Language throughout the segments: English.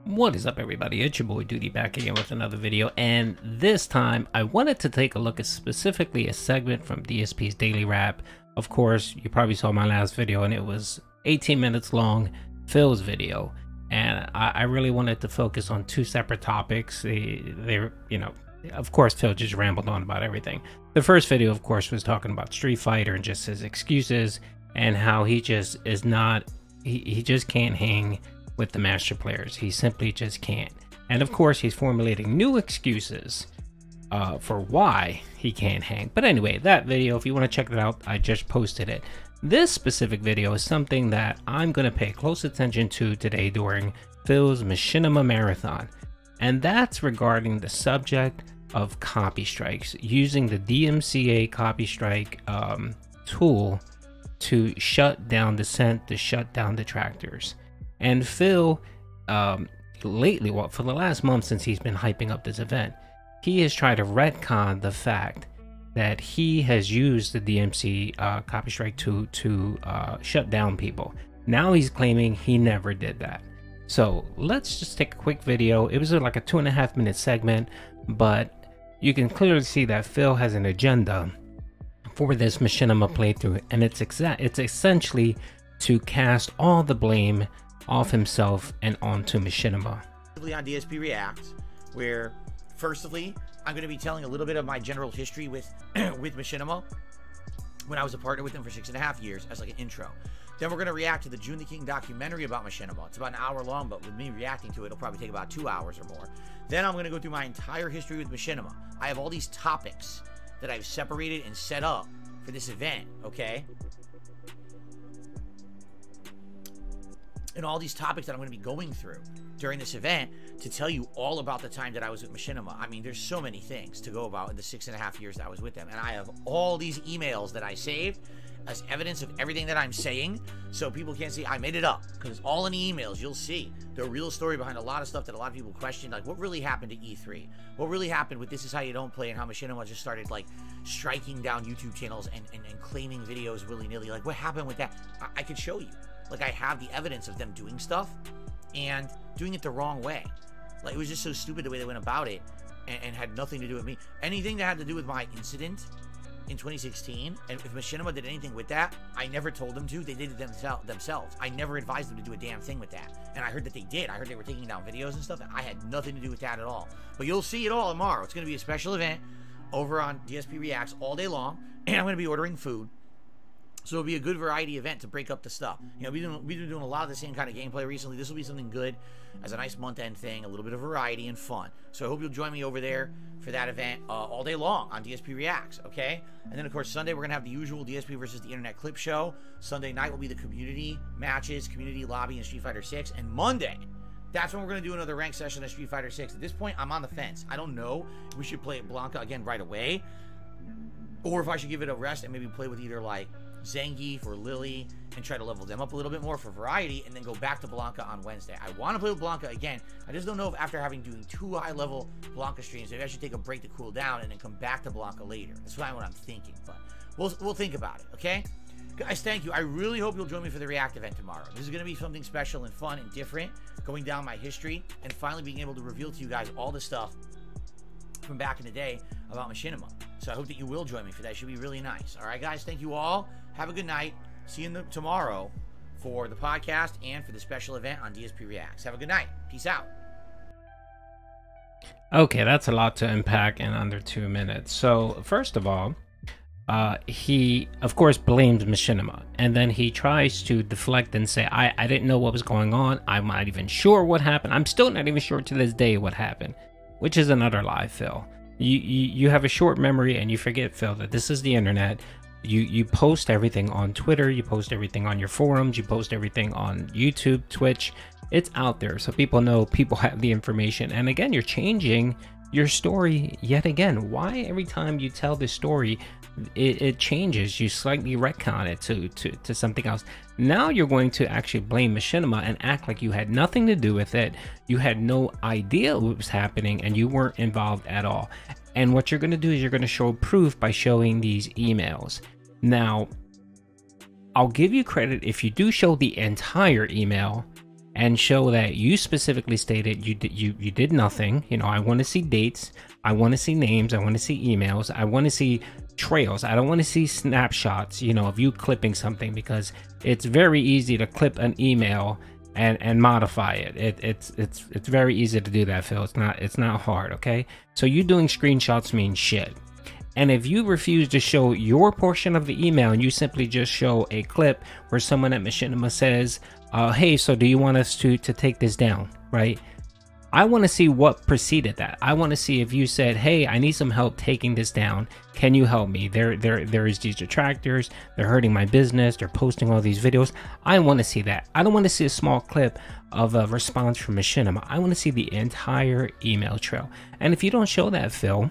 What is up, everybody? It's your boy Duty back again with another video, and this time I wanted to take a look at specifically a segment from DSP's Daily Wrap. Of course, you probably saw my last video and it was 18 minutes long, Phil's video, and I really wanted to focus on two separate topics. They're, of course, Phil just rambled on about everything. The first video, of course, was talking about Street Fighter and just his excuses and how he just is not, he just can't hang with the master players. He simply just can't. And of course, he's formulating new excuses for why he can't hang. But anyway, that video, if you want to check it out, I just posted it. This specific video is something that I'm going to pay close attention to today during Phil's Machinima Marathon. And that's regarding the subject of copy strikes, using the DMCA copy strike tool to shut down dissent, to shut down detractors. And Phil, lately, well, for the last month since he's been hyping up this event, he has tried to retcon the fact that he has used the DMC copy strike to shut down people. Now he's claiming he never did that. So let's just take a quick video. It was like a 2.5 minute segment, but you can clearly see that Phil has an agenda for this Machinima playthrough, and it's essentially to cast all the blame off himself and onto Machinima. On DSP Reacts, where firstly I'm going to be telling a little bit of my general history with Machinima when I was a partner with him for 6.5 years as like an intro. Then we're going to react to the June the King documentary about Machinima. It's about an hour long, but with me reacting to it, it'll probably take about 2 hours or more. Then I'm going to go through my entire history with Machinima. I have all these topics that I've separated and set up for this event, okay? And all these topics that I'm going to be going through during this event to tell you all about the time that I was with Machinima. I mean, there's so many things to go about in the 6.5 years that I was with them. And I have all these emails that I saved as evidence of everything that I'm saying, so people can't see I made it up, because it's all in the emails. You'll see the real story behind a lot of stuff that a lot of people question, like what really happened to E3, what really happened with This Is How You Don't Play, and how Machinima just started like striking down YouTube channels and claiming videos willy-nilly. Like what happened with that? I could show you. Like I have the evidence of them doing stuff and doing it the wrong way. Like it was just so stupid the way they went about it, and had nothing to do with me. Anything that had to do with my incident in 2016, and if Machinima did anything with that, I never told them to. They did it themselves. I never advised them to do a damn thing with that. And I heard that they did. I heard they were taking down videos and stuff, and I had nothing to do with that at all. But you'll see it all tomorrow. It's going to be a special event over on DSP Reacts all day long, and I'm going to be ordering food. So it'll be a good variety event to break up the stuff. You know, we've been doing a lot of the same kind of gameplay recently. This will be something good as a nice month-end thing, a little bit of variety and fun. So I hope you'll join me over there for that event all day long on DSP Reacts, okay? And then, of course, Sunday we're going to have the usual DSP versus the Internet clip show. Sunday night will be the community matches, community lobby, and Street Fighter 6. And Monday, that's when we're going to do another ranked session of Street Fighter 6. At this point, I'm on the fence. I don't know if we should play Blanca again right away, or if I should give it a rest and maybe play with either, like, Zangief or Lily and try to level them up a little bit more for variety, and then go back to Blanca on Wednesday. I want to play with Blanca again. I just don't know if after doing 2 high-level Blanca streams, maybe I should take a break to cool down and then come back to Blanca later. That's what I'm thinking, but we'll think about it, okay? Guys, thank you. I really hope you'll join me for the React event tomorrow. This is going to be something special and fun and different, going down my history and finally being able to reveal to you guys all the stuff from back in the day about Machinima. So I hope that you will join me for that. It should be really nice. All right, guys, thank you all. Have a good night. See you tomorrow for the podcast and for the special event on DSP Reacts. Have a good night. Peace out. Okay, that's a lot to unpack in under 2 minutes. So first of all, he of course blames Machinima, and then he tries to deflect and say, I didn't know what was going on. I'm not even sure what happened. I'm still not even sure to this day what happened, which is another lie, Phil. You have a short memory and you forget, Phil, that this is the internet. You post everything on Twitter, you post everything on your forums, you post everything on YouTube, Twitch. It's out there, so people know, people have the information. And again, you're changing your story yet again. Why every time you tell this story, it changes? You slightly retcon it to something else. Now you're going to actually blame Machinima and act like you had nothing to do with it. You had no idea what was happening and you weren't involved at all. And what you're going to do is you're going to show proof by showing these emails. Now, I'll give you credit if you do show the entire email and show that you specifically stated you did nothing. You know, I want to see dates, I want to see names, I want to see emails, I want to see trails. I don't want to see snapshots, you know, of you clipping something, because it's very easy to clip an email and modify it. It's very easy to do that, Phil. It's not hard. Okay, so you doing screenshots means shit. And if you refuse to show your portion of the email and you simply just show a clip where someone at Machinima says, hey, so do you want us to take this down, right? I want to see what preceded that. I want to see if you said, hey, I need some help taking this down. Can you help me? There is these detractors. They're hurting my business. They're posting all these videos. I want to see that. I don't want to see a small clip of a response from Machinima. I want to see the entire email trail. And if you don't show that, Phil,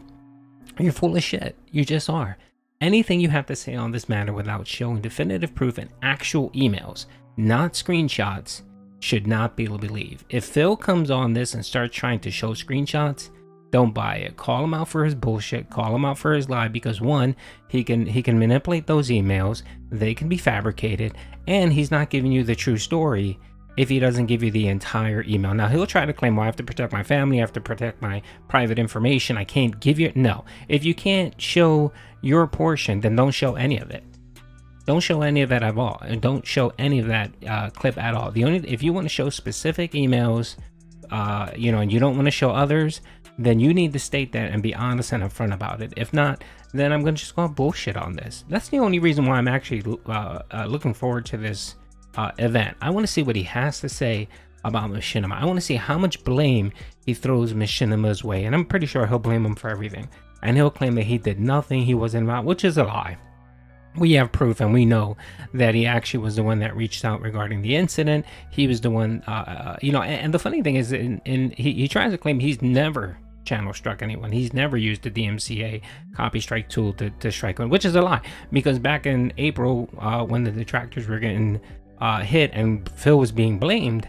you're full of shit. You just are. Anything you have to say on this matter without showing definitive proof and actual emails, not screenshots, should not be believed. If Phil comes on this and starts trying to show screenshots, don't buy it. Call him out for his bullshit. Call him out for his lie, because one, he can manipulate those emails. They can be fabricated, and he's not giving you the true story if he doesn't give you the entire email. Now, he'll try to claim, well, I have to protect my family, I have to protect my private information, I can't give you. No, if you can't show your portion, then don't show any of it. Don't show any of that at all, and don't show any of that clip at all. The only, if you want to show specific emails, you know, and you don't want to show others, then you need to state that and be honest and upfront about it. If not, then I'm gonna just go bullshit on this. That's the only reason why I'm actually looking forward to this event. I want to see what he has to say about Machinima. I want to see how much blame he throws Machinima's way, and I'm pretty sure he'll blame him for everything. And he'll claim that he did nothing, he wasn't involved, which is a lie. We have proof, and we know that he actually was the one that reached out regarding the incident. He was the one, you know, and the funny thing is, he tries to claim he's never channel struck anyone. He's never used the DMCA copy strike tool to strike one, which is a lie, because back in April, when the detractors were getting hit and Phil was being blamed,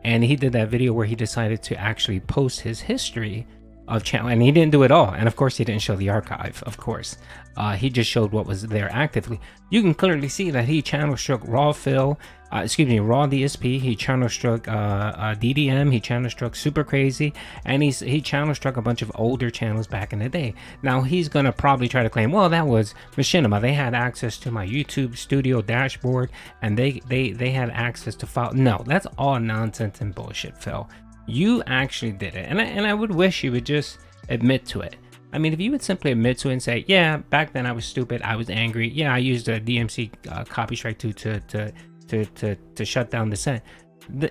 and he did that video where he decided to actually post his history of channel, and he didn't do it all, and of course he didn't show the archive. Of course, he just showed what was there actively. You can clearly see that he channel struck Raw Phil, Raw DSP. He channel struck DDM. He channel struck Super Crazy, and he channel struck a bunch of older channels back in the day. Now he's gonna probably try to claim, well, that was Machinima. They had access to my YouTube studio dashboard, and they had access to file. No, that's all nonsense and bullshit, Phil. You actually did it, and I would wish you would just admit to it. I mean, if you would simply admit to it and say, yeah, back then I was stupid, I was angry, yeah, I used a DMC copy strike to shut down the set,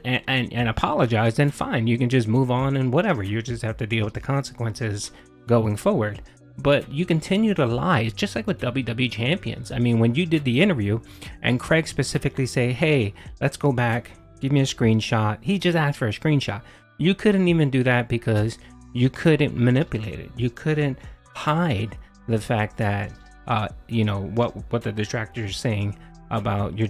and apologize, then fine, you can just move on and whatever. You just have to deal with the consequences going forward. But you continue to lie. It's just like with WWE Champions. I mean, when you did the interview and Craig specifically say, hey, let's go back, give me a screenshot. He just asked for a screenshot. You couldn't even do that because you couldn't manipulate it. You couldn't hide the fact that, you know, what the detractors are saying about your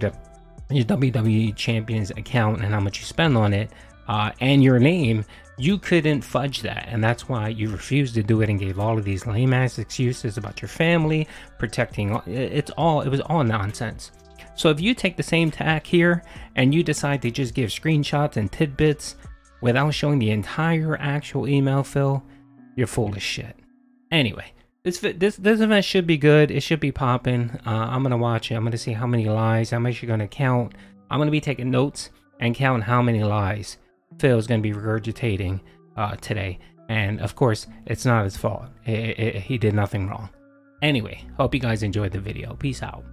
WWE Champions account and how much you spend on it, and your name. You couldn't fudge that, and that's why you refused to do it and gave all of these lame ass excuses about your family, protecting. It was all nonsense. So if you take the same tack here and you decide to just give screenshots and tidbits without showing the entire actual email, Phil, you're full of shit. Anyway, this event should be good. It should be popping. I'm gonna watch it. I'm gonna see how many lies, how much you're gonna count. I'm gonna be taking notes and count how many lies Phil's gonna be regurgitating today. And of course, it's not his fault. He did nothing wrong. Anyway, hope you guys enjoyed the video. Peace out.